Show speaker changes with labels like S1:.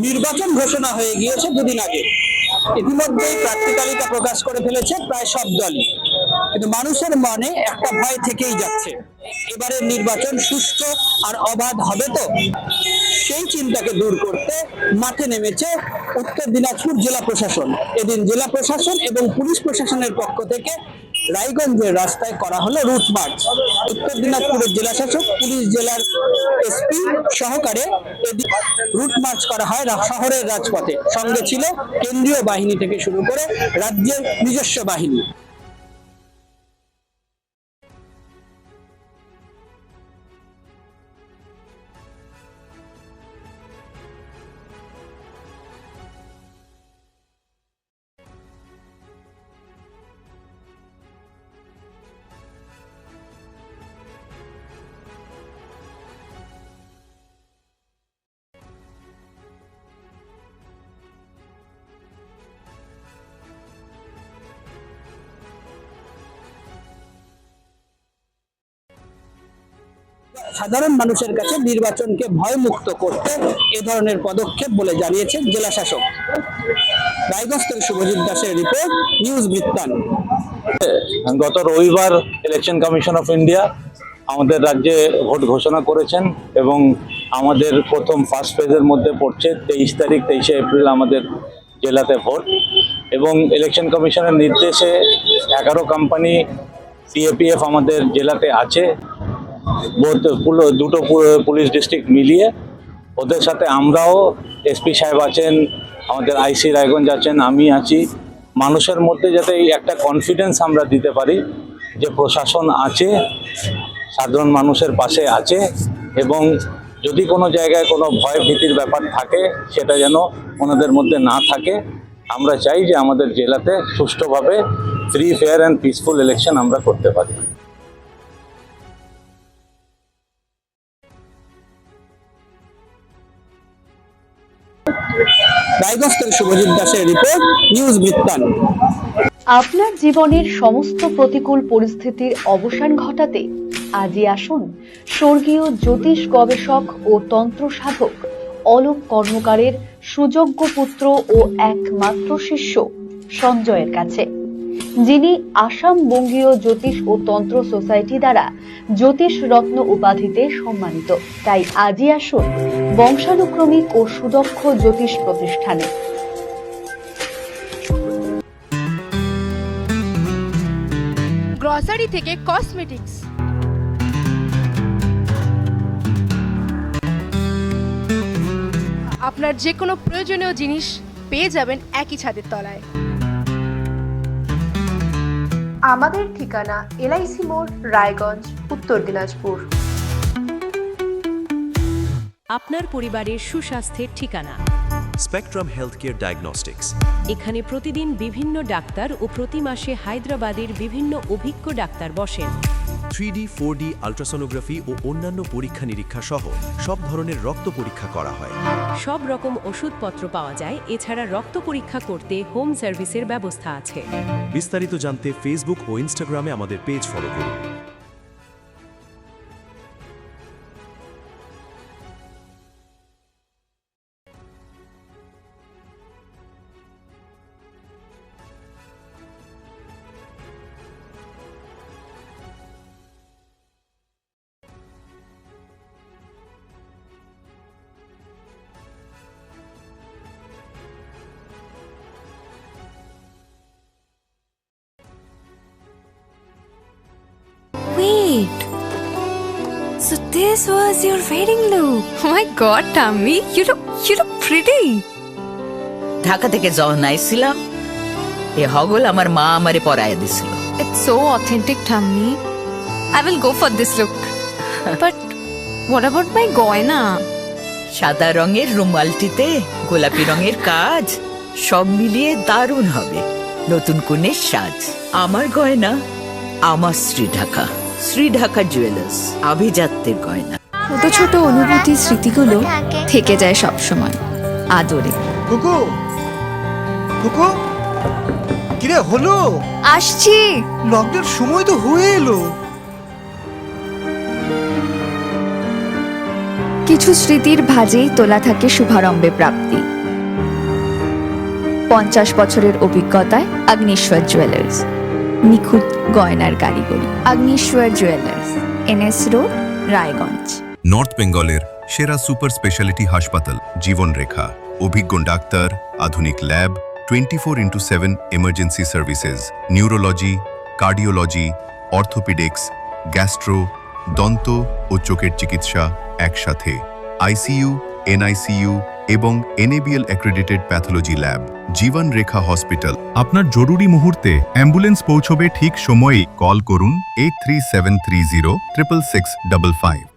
S1: নির্বাচন ঘোষণা হয়ে গিয়েছে দুদিন আগে। ইতিমধ্যেই প্রার্থী তালিকা প্রকাশ করে ফেলেছে প্রায় সব দলই, কিন্তু মানুষের মনে একটা ভয় থেকেই যাচ্ছে, এবারের নির্বাচন সুষ্ঠু আর অবাধ হবে তো। সেই চিন্তাকে দূর করতে মাঠে নেমেছে উত্তর দিনাজপুর জেলা প্রশাসন। এদিন জেলা প্রশাসন এবং পুলিশ প্রশাসনের পক্ষ থেকে রায়গঞ্জের রাস্তায় করা হলো রুট মার্চ। উত্তর দিনাজপুরের জেলা শাসক, পুলিশ জেলার এসপি সহকারে এদিন রুট মার্চ করা হয় শহরের রাজপথে। সঙ্গে ছিল কেন্দ্রীয় বাহিনী থেকে শুরু করে রাজ্যের নিজস্ব বাহিনী। সাধারণ মানুষের কাছে নির্বাচনকে ভয়মুক্ত করতে এ ধরনের পদক্ষেপ বলে জানিয়েছেন জেলা শাসক। রায়গঞ্জ থেকে শুভজিৎ দাসের রিপোর্ট, নিউজ বৃত্তান্ত।
S2: গত রবিবার ইলেকশন কমিশন অফ ইন্ডিয়া আমাদের রাজ্যে ভোট ঘোষণা করেছেন এবং আমাদের প্রথম ফার্স্ট ফেজের মধ্যে পড়ছে 23 তারিখ 23শে এপ্রিল আমাদের জেলাতে ভোট। এবং ইলেকশন কমিশনের নির্দেশে 11 কোম্পানি সিএপিএফ আমাদের জেলাতে আছে, দুটো পুলিশ ডিস্ট্রিক্ট মিলিয়ে। ওদের সাথে আমরাও, এসপি সাহেব আছেন, আমাদের আইসি রায়গঞ্জ আছেন, আমি আছি। মানুষের মধ্যে যাতে এই একটা কনফিডেন্স আমরা দিতে পারি যে প্রশাসন আছে, সাধারণ মানুষের পাশে আছে, এবং যদি কোনো জায়গায় কোনো ভয় ভীতির ব্যাপার থাকে সেটা যেন ওনাদের মধ্যে না থাকে। আমরা চাই যে আমাদের জেলাতে সুষ্ঠুভাবে free, fair and peaceful election আমরা করতে পারি।
S1: রায়গঞ্জ থেকে শুভজিৎ দাসের রিপোর্ট, নিউজ বৃত্তান্ত।
S3: আপনার জীবনের সমস্ত প্রতিকূল পরিস্থিতির অবসান ঘটাতে আজই আসুন স্বর্গীয় জ্যোতিষ গবেষক ও তন্ত্র সাধক অলোক কর্মকারের সুযোগ্য পুত্র ও একমাত্র শিষ্য সঞ্জয়ের কাছে, যিনি আসাম বঙ্গীয় জ্যোতিষ ও তন্ত্র সোসাইটি দ্বারা জ্যোতিষ রত্ন উপাধিতে সম্মানিত। তাই আজই আসুন বংশানুক্রমিক ও সুদক্ষ জ্যোতিষ প্রতিষ্ঠানে।
S4: গ্রসারি থেকে কসমেটিক্স, আপনার যে কোনো প্রয়োজনীয় জিনিস পেয়ে যাবেন একই ছাদের তলায়। আমাদের ঠিকানা এলআইসি মোড়, রায়গঞ্জ, উত্তর দিনাজপুর।
S5: আপনার পরিবারের সুস্বাস্থ্যের ঠিকানা
S6: স্পেকট্রাম হেলথকেয়ার ডায়াগনস্টিক্স।
S5: এখানে প্রতিদিন বিভিন্ন ডাক্তার ও প্রতি মাসে হায়দ্রাবাদের বিভিন্ন অভিজ্ঞ ডাক্তার বসেন।
S6: 3D, 4D আল্ট্রাসোনোগ্রাফি ও অন্যান্য পরীক্ষা নিরীক্ষা সহ সব ধরনের রক্ত পরীক্ষা করা হয়।
S5: সব রকম ওষুধপত্র পাওয়া যায়। এছাড়া রক্ত পরীক্ষা করতে হোম সার্ভিসের ব্যবস্থা আছে।
S6: বিস্তারিত জানতে ফেসবুক ও ইনস্টাগ্রামে আমাদের পেজ ফলো করুন।
S7: Wait. So this was your wedding look. Oh my god, Tammy, you look pretty.
S8: Dhaka থেকে যখন আইছিলাম এ হগল আমার মা আমারে পরায় দিছিল।
S7: It's so authentic, Tammy. I will go for this look. But what about my goina?
S8: সাদা রঙের রুমালটিতে গোলাপি রঙের কাজ, সব মিলিয়ে দারুণ হবে নতুন কনের সাজ। আমার গয়না আমার শ্রী ঢাকা জুয়েলার্স, আভিজাত্যের গয়না।
S7: ছোট ছোট অনুভূতি, স্মৃতিগুলো থেকে যায় সব সময় আদরে।
S9: কুকু কুকু, কিরে হলো?
S7: আসছি।
S9: লকডাউন সময় তো হয়ে এলো।
S7: কিছু স্মৃতির ভাজেই তোলা থাকে শুভারম্ভে প্রাপ্তি। 50 বছরের অভিজ্ঞতায় অগ্নিশ্বর জুয়েলার্স, নিখুঁত গয়নার কারিগরি। Agnishwar jewellers, NS road, Raiganj.
S10: North বেঙ্গলের সেরা সুপার স্পেশালিটি হাসপাতাল জীবনরেখা, অভিজ্ঞ ডাক্তার, আধুনিক lab, 24x7 emergency services, neurology, cardiology, orthopaedics, gastro, দন্ত ও চোখের চিকিৎসা একসাথে, ICU, NICU এবং NABL accredited pathology lab. জীবনরেখা hospital. আপনার জরুরি মুহূর্তে অ্যাম্বুলেন্স পৌঁছবে ঠিক সময়েই। কল করুন 83730 66655।